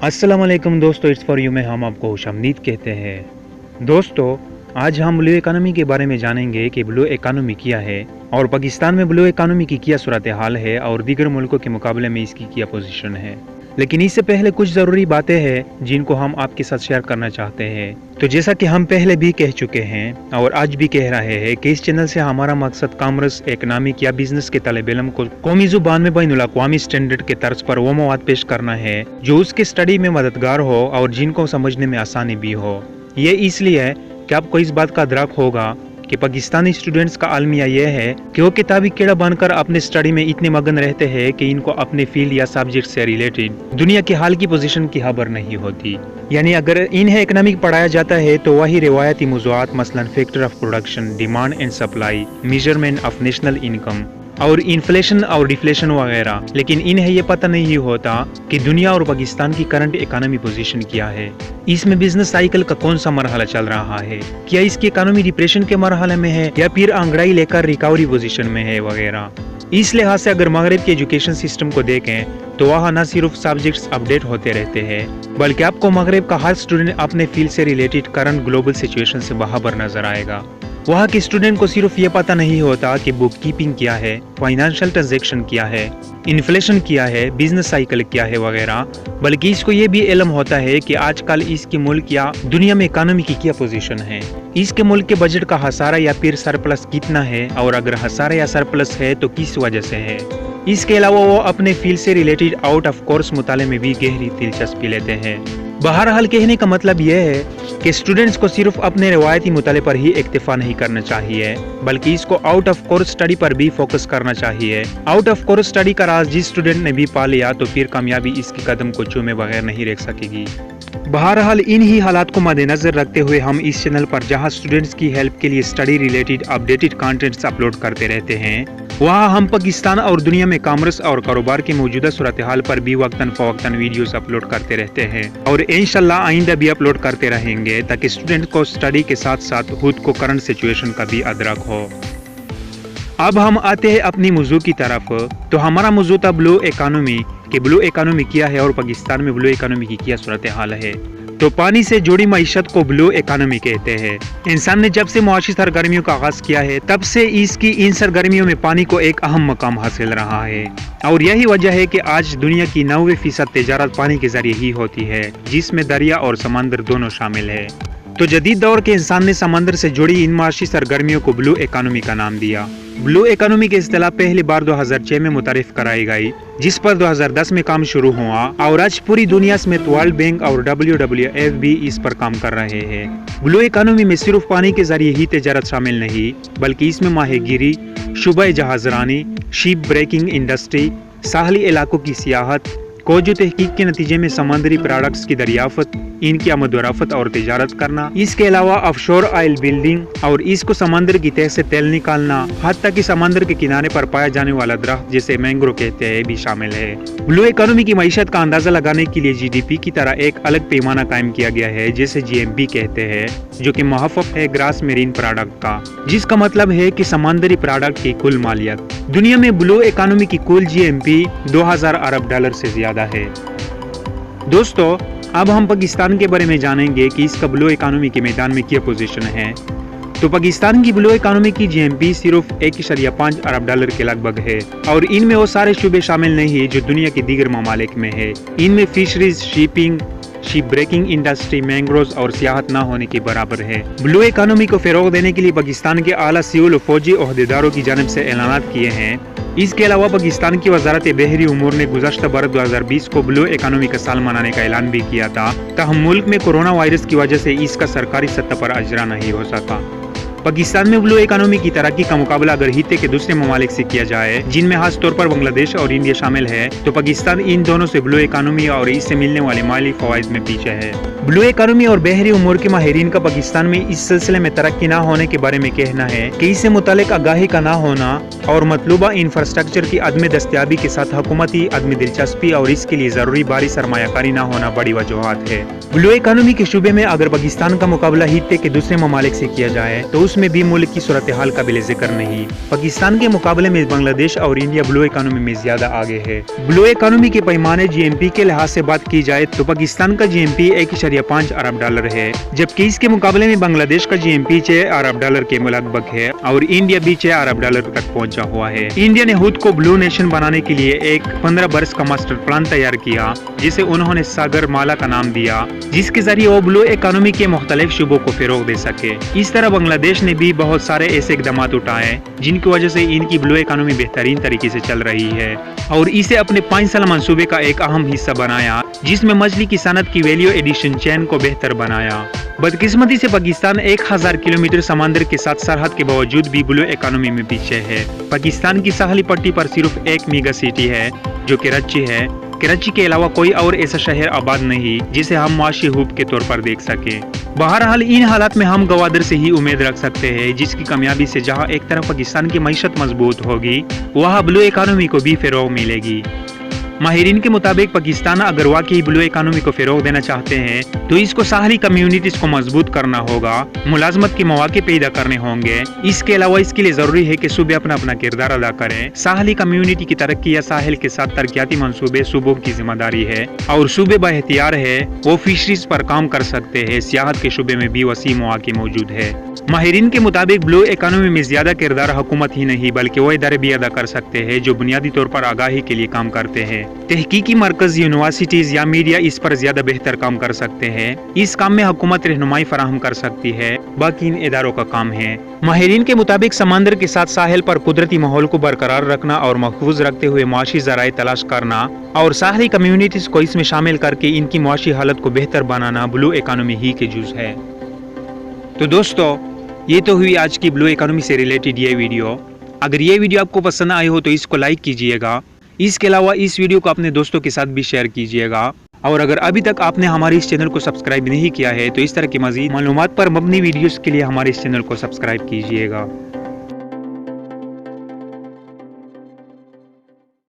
अस्सलाम वालेकुम दोस्तों, इट्स फॉर यू में हम आपको खुशामदीद कहते हैं। दोस्तों, आज हम ब्लू इकानमी के बारे में जानेंगे कि ब्लू इकानमी क्या है और पाकिस्तान में ब्लू इकानमी की क्या सूरत हाल है और दीगर मुल्कों के मुकाबले में इसकी क्या पोजीशन है। लेकिन इससे पहले कुछ ज़रूरी बातें हैं जिनको हम आपके साथ शेयर करना चाहते हैं। तो जैसा कि हम पहले भी कह चुके हैं और आज भी कह रहे हैं कि इस चैनल से हमारा मकसद कॉमर्स, इकनॉमिक या बिजनेस के तलब इल्म को कौमी जुबान में बैनुल अक़वामी स्टैंडर्ड के तर्ज पर वो मवाद पेश करना है जो उसके स्टडी में मददगार हो और जिनको समझने में आसानी भी हो। ये इसलिए है कि आपको इस बात का अदराक होगा कि पाकिस्तानी स्टूडेंट्स का अलमिया यह है कि वो किताबी कीड़ा बनकर अपने स्टडी में इतने मगन रहते हैं कि इनको अपने फील्ड या सब्जेक्ट से रिलेटेड दुनिया की हाल की पोजीशन की खबर नहीं होती। यानी अगर इन्हें इकनॉमिक पढ़ाया जाता है तो वही रिवायती मौज़ूआत मसलन factor of production, demand and supply, measurement of national income और इन्फ्लेशन और डिफ्लेशन वगैरह, लेकिन इन्हें ये पता नहीं होता कि दुनिया और पाकिस्तान की करंट इकोनॉमी पोजीशन क्या है, इसमें बिजनेस साइकिल का कौन सा मरहला चल रहा है, क्या इसकी इकोनॉमी डिप्रेशन के मरहले में है या फिर अंगड़ाई लेकर रिकवरी पोजीशन में है वगैरह। इस लिहाज से अगर मगरब के एजुकेशन सिस्टम को देखें तो वहाँ न सिर्फ सब्जेक्ट्स अपडेट होते रहते हैं बल्कि आपको मगरब का हर स्टूडेंट अपने फील्ड से रिलेटेड करंट ग्लोबल सिचुएशन से बाहर नजर आएगा। वहाँ के स्टूडेंट को सिर्फ ये पता नहीं होता कि बुक कीपिंग क्या है, फाइनेंशियल ट्रांजैक्शन क्या है, इन्फ्लेशन क्या है, बिजनेस साइकिल क्या है वगैरह, बल्कि इसको ये भी इल्म होता है कि आजकल इसके मुल्क या दुनिया में इकोनॉमी की क्या पोजीशन है, इसके मुल्क के बजट का हसारा या फिर सरप्लस कितना है और अगर हसारा या सरप्लस है तो किस वजह से है। इसके अलावा वो अपने फील्ड से रिलेटेड आउट ऑफ कोर्स मुताले में भी गहरी दिलचस्पी लेते हैं। बहरहाल कहने का मतलब यह है कि स्टूडेंट्स को सिर्फ अपने रवायती मुताले पर ही इक्तिफा नहीं करना चाहिए बल्कि इसको आउट ऑफ कोर्स स्टडी पर भी फोकस करना चाहिए। आउट ऑफ कोर्स स्टडी का राज जिस स्टूडेंट ने भी पा लिया तो फिर कामयाबी इसके कदम को चूमे बगैर नहीं रख सकेगी। बहरहाल इन्हीं हालात को मद्देनजर रखते हुए हम इस चैनल पर जहां स्टूडेंट्स की हेल्प के लिए study related updated contents upload करते रहते हैं, वहां हम पाकिस्तान और दुनिया में कॉमर्स और कारोबार की मौजूदा सूरत हाल पर भी वक्तन फवक्तन वीडियोस अपलोड करते रहते हैं और इंशाल्लाह आइंदा भी अपलोड करते रहेंगे ताकि स्टूडेंट को स्टडी के साथ साथ खुद को करंट सिचुएशन का भी अदराक हो। अब हम आते हैं अपनी मौजू की तरफ। तो हमारा मौजू था ब्लू इकानमी कि ब्लू इकानमी क्या है और पाकिस्तान में ब्लू इकानमी की क्या सूरत हाल है। तो पानी से जुड़ी मईशत को ब्लू इकानमी कहते हैं। इंसान ने जब से मुआशी सरगर्मियों का आगाज किया है तब से इसकी इन सरगर्मियों में पानी को एक अहम मकाम हासिल रहा है और यही वजह है कि आज दुनिया की 90% तिजारत पानी के जरिए ही होती है जिसमें दरिया और समंदर दोनों शामिल है। तो जदीद दौर के इंसान ने समंदर से जुड़ी इन मुआशी सरगर्मियों को ब्लू इकानमी का नाम दिया। ब्लू इकानमी की इस्तिलाह पहली बार 2006 में मुतारिफ कराई गई जिस पर 2010 में काम शुरू हुआ और आज पूरी दुनिया समेत वर्ल्ड बैंक और WWF भी इस पर काम कर रहे हैं। ब्लू इकानमी में सिर्फ पानी के जरिए ही तिजारत शामिल नहीं बल्कि इसमें माहीगीरी, शुबह जहाजरानी, शिप ब्रेकिंग इंडस्ट्री, साहली इलाकों की सियाहत, खोज तहकीक के नतीजे में समंदरी प्रोडक्ट्स की दरियाफ्त, इनकी आमदोरफ्त और तिजारत करना, इसके अलावा ऑफशोर ऑयल बिल्डिंग और इसको समंदर की तह से तेल निकालना, हत्ता कि समंदर के किनारे पर पाया जाने वाला दरख्त जिसे मैंग्रो कहते हैं भी शामिल है। ब्लू इकोनॉमी की मईशत का अंदाजा लगाने के लिए GDP की तरह एक अलग पैमाना कायम किया गया है जिसे GMP कहते हैं, जो कि मुहफ़्फ़फ़ है ग्रास मेरीन प्रोडक्ट का, जिसका मतलब है कि समंदरी प्रोडक्ट की कुल मालियत। दुनिया में ब्लू इकोनॉमी की कुल GMP 2000 अरब डॉलर से ज्यादा है। दोस्तों, अब हम पाकिस्तान के बारे में जानेंगे कि इसका ब्लू इकोनॉमी के मैदान में क्या पोजीशन है। तो पाकिस्तान की ब्लू इकोनॉमी की GMP सिर्फ 1.5 अरब डॉलर के लगभग है और इनमें वो सारे शुबे शामिल नहीं जो दुनिया के दीगर ममालिक में है। इनमें fisheries, shipping, ship breaking industry, mangrove और सियाहत न होने के बराबर है। ब्लू इकोनॉमी को फरोग देने के लिए पाकिस्तान के आला सिविल और फौजी ओहदेदारों की जानिब से ऐलानात किए हैं। इसके अलावा पाकिस्तान की वजारत बहरी उमूर ने गुज़श्ता बरस 2020 को ब्लू इकोनॉमी का साल मनाने का ऐलान भी किया था, ताहम मुल्क में कोरोना वायरस की वजह से इसका सरकारी सतह पर अजरा नहीं हो सका। पाकिस्तान में ब्लू इकोनॉमी की तरक्की का मुकाबला अगर हिते के दूसरे ममालिक से किया जाए जिनमें खास तौर पर बांग्लादेश और इंडिया शामिल है तो पाकिस्तान इन दोनों से ब्लू इकोनॉमी और इससे मिलने वाले माली फवाइद में पीछे है। ब्लू इकोनॉमी और बहरी उमूर के माहिरीन का पाकिस्तान में इस सिलसिले में तरक्की न होने के बारे में कहना है कि इससे मुतालिक आगाही का न होना اور مطلوبہ انفراسٹرکچر کی عدم دستیابی کے ساتھ حکومتی عدم دلچسپی اور اس کے لیے ضروری باری سرمایہ کاری نہ ہونا بڑی وجوہات ہے۔ بلو اکانومی کے شعبے میں اگر پاکستان کا مقابلہ خطے کے دوسرے ممالک سے کیا جائے تو اس میں بھی ملک کی صورتحال قابل ذکر نہیں۔ پاکستان کے مقابلے میں بنگلہ دیش اور انڈیا بلو اکانومی میں زیادہ آگے ہے۔ بلو اکانومی کے پیمانے جی ایم پی کے لحاظ سے بات کی جائے تو پاکستان کا جی ایم پی 1.5 ارب ڈالر ہے، جبکہ اس کے مقابلے میں بنگلہ دیش کا جی ایم پی 6 ارب ڈالر کے لگ بھگ ہے اور انڈیا بھی 6 ارب ڈالر تک پہنچا ہوا ہے۔ انڈیا نے خود کو بلو نیشن بنانے کے لیے ایک 15 برس کا ماسٹر پلان تیار کیا جسے انہوں نے ساگر مالا کا نام دیا، جس کے ذریعے وہ بلو اکانومی کے مختلف شعبوں کو فروغ دے سکے۔ اس طرح بنگلہ دیش نے بھی بہت سارے ایسے اقدامات اٹھائے جن کی وجہ سے ان کی بلو اکانومی بہترین طریقے سے چل رہی ہے اور اسے اپنے 5 سالہ منصوبے کا ایک اہم حصہ بنایا جس میں مچھلی کی صنعت کی ویلیو ایڈیشن چین کو بہتر بنایا۔ بدقسمتی سے پاکستان 1000 کلومیٹر سمندر کے ساتھ سرحد کے باوجود بھی بلو اکانومی میں پیچھے ہے۔ پاکستان کی ساحلی پٹی پر صرف ایک میگا سٹی ہے جو کراچی ہے۔ کراچی کے علاوہ کوئی اور ایسا شہر آباد نہیں جسے ہم معاشی ہب کے طور پر دیکھ سکیں۔ بہرحال ان حالات میں ہم گوادر سے ہی امید رکھ سکتے ہیں جس کی کامیابی سے جہاں ایک طرف پاکستان کی معیشت مضبوط ہوگی وہاں بلو اکانومی کو بھی فروغ ملے گی۔ ماہرین کے مطابق پاکستان اگر واقعی بلو اکانومی کو فروغ دینا چاہتے ہیں تو اس کو ساحلی کمیونٹیز کو مضبوط کرنا ہوگا، ملازمت کے مواقع پیدا کرنے ہوں گے۔ اس کے علاوہ اس کے لیے ضروری ہے کہ صوبے اپنا اپنا کردار ادا کریں۔ ساحلی کمیونٹی کی ترقی یا ساحل کے ساتھ ترقیاتی منصوبے صوبوں کی ذمہ داری ہے اور صوبے بااختیار ہے وہ فشریز پر کام کر سکتے ہیں۔ سیاحت کے شعبے میں بھی وسیع مواقع موجود ہے۔ ماہرین کے مطابق بلو اکانومی میں زیادہ کردار حکومت ہی نہیں بلکہ وہ ادارے بھی ادا کر سکتے ہیں جو بنیادی طور پر آگاہی کے لیے کام کرتے ہیں۔ تحقیقی مرکز، یونیورسٹیز یا میڈیا اس پر زیادہ بہتر کام کر سکتے ہیں۔ اس کام میں حکومت رہنمائی فراہم کر سکتی ہے، باقی ان اداروں کا کام ہے۔ ماہرین کے مطابق سمندر کے ساتھ ساحل پر قدرتی ماحول کو برقرار رکھنا اور محفوظ رکھتے ہوئے معاشی ذرائع تلاش کرنا اور ساحلی کمیونٹیز کو اس میں شامل کر کے ان کی معاشی حالت کو بہتر بنانا بلو اکانومی ہی کے جز ہے۔ تو دوستو، یہ تو ہوئی آج کی بلو اکانومی سے ریلیٹڈ یہ ویڈیو۔ اگر یہ ویڈیو آپ کو پسند آئی ہو تو اس کو لائک کیجئے گا۔ اس کے علاوہ اس ویڈیو کو اپنے دوستوں کے ساتھ بھی شیئر کیجئے گا، اور اگر ابھی تک آپ نے ہمارے اس چینل کو سبسکرائب نہیں کیا ہے تو اس طرح کی مزید معلومات پر مبنی ویڈیوز کے لیے ہمارے اس چینل کو سبسکرائب کیجئے گا۔